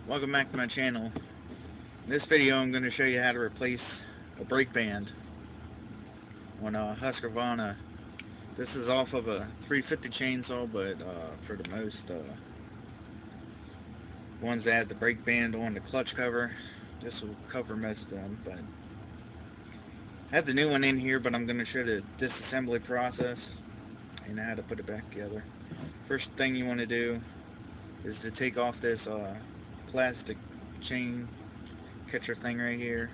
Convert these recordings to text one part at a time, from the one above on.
Welcome back to my channel. In this video I'm going to show you how to replace a brake band on a Husqvarna. This is off of a 350 chainsaw, but for the most ones that have the brake band on the clutch cover, this will cover most of them. But I have the new one in here, but I'm going to show the disassembly process and how to put it back together. First thing you want to do is to take off this plastic chain catcher thing right here,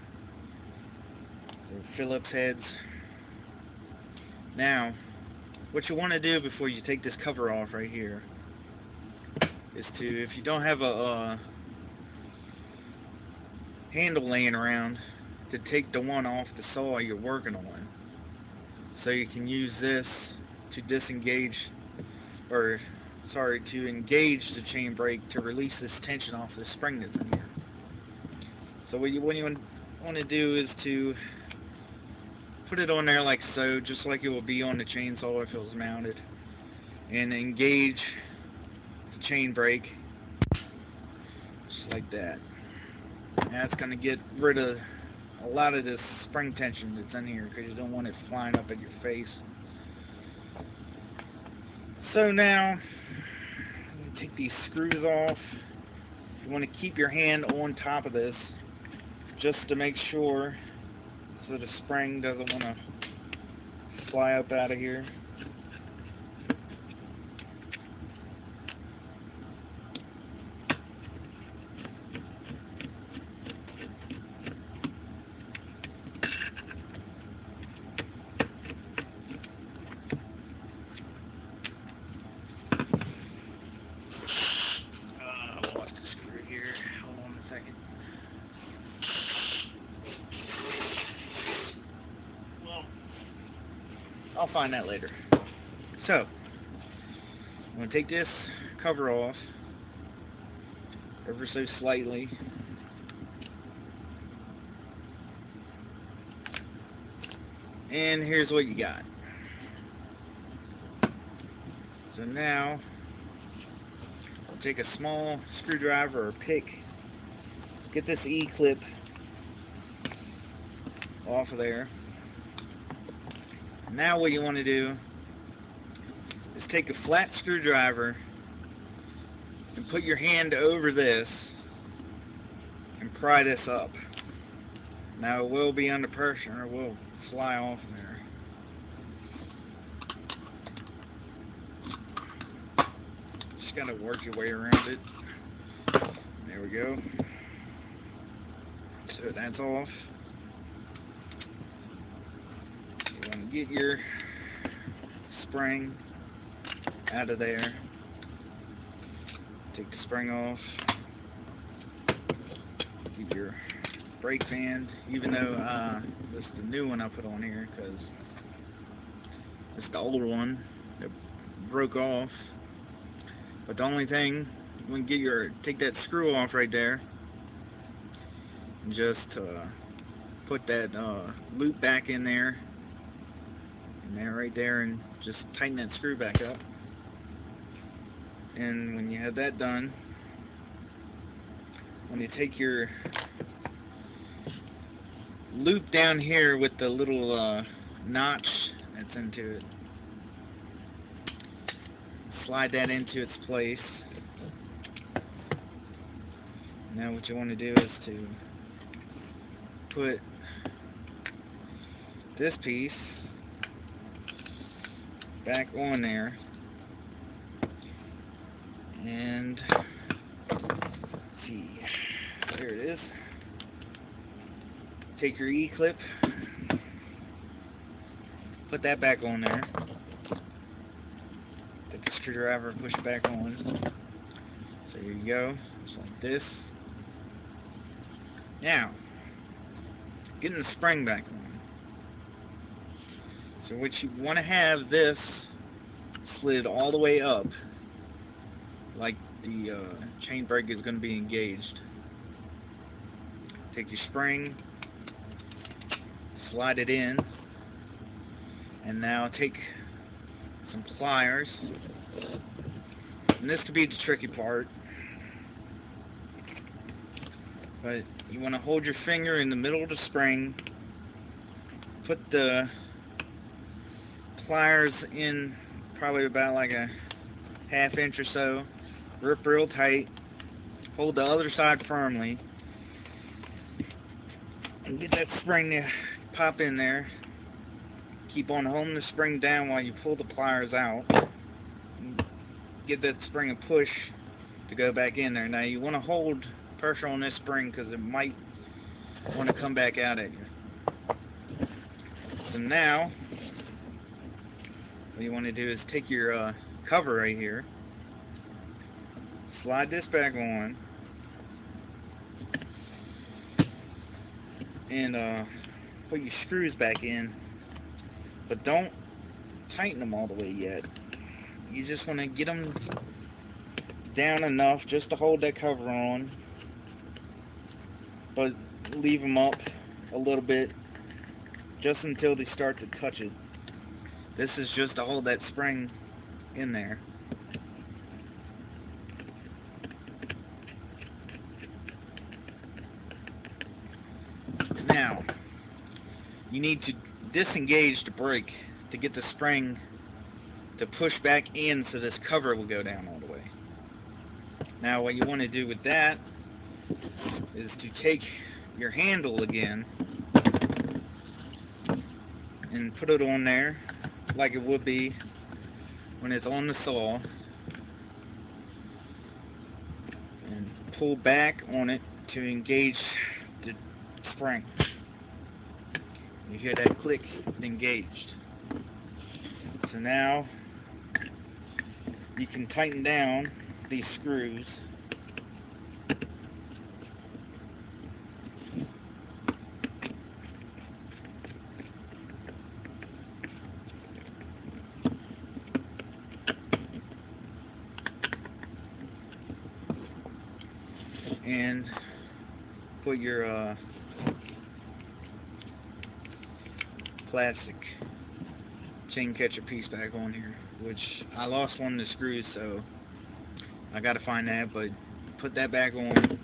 the Phillips heads. Now, what you want to do before you take this cover off right here is to, if you don't have a handle laying around, to take the one off the saw you're working on, so you can use this to disengage, or sorry, to engage the chain brake to release this tension off the spring that's in here. So what you want to do is to put it on there like so, just like it will be on the chainsaw if it was mounted, and engage the chain brake just like that. That's going to get rid of a lot of this spring tension that's in here, because you don't want it flying up at your face. So now, take these screws off. You want to keep your hand on top of this just to make sure so the spring doesn't want to fly up out of here. I'll find that later. So, I'm going to take this cover off ever so slightly. And here's what you got. So now, I'll take a small screwdriver or pick, get this E-clip off of there. Now what you want to do is take a flat screwdriver and put your hand over this and pry this up. Now it will be under pressure and it will fly off there. Just gotta work your way around it. There we go. So that's off. Get your spring out of there. Take the spring off. Get your brake band, even though this is the new one I put on here, because it's the old one that broke off. But the only thing, when you take that screw off right there, and just put that loop back in there. And there, right there, and just tighten that screw back up. And when you have that done, when you take your loop down here with the little notch that's into it, slide that into its place. Now what you want to do is to put this piece back on there, and let's see, there it is. Take your E-clip, put that back on there, take the screwdriver and push it back on. So here you go, just like this. Now, getting the spring back on. So what you want to have this slid all the way up, like the chain brake is going to be engaged. Take your spring, slide it in, and now take some pliers, and this could be the tricky part. But you want to hold your finger in the middle of the spring, put the pliers in probably about like a ½ inch or so, grip real tight, hold the other side firmly, and get that spring to pop in there. Keep on holding the spring down while you pull the pliers out. Get that spring a push to go back in there. Now you want to hold pressure on this spring because it might want to come back out at you. So now what you want to do is take your cover right here, slide this back on, and put your screws back in, but don't tighten them all the way yet. You just want to get them down enough just to hold that cover on, but leave them up a little bit just until they start to touch it. This is just to hold that spring in there. Now, you need to disengage the brake to get the spring to push back in so this cover will go down all the way. Now what you want to do with that is to take your handle again and put it on there like it would be when it's on the saw, and pull back on it to engage the spring. You hear that click, it's engaged. So now you can tighten down these screws. And put your plastic chain catcher piece back on here, which I lost one of the screws, so I gotta find that, but put that back on.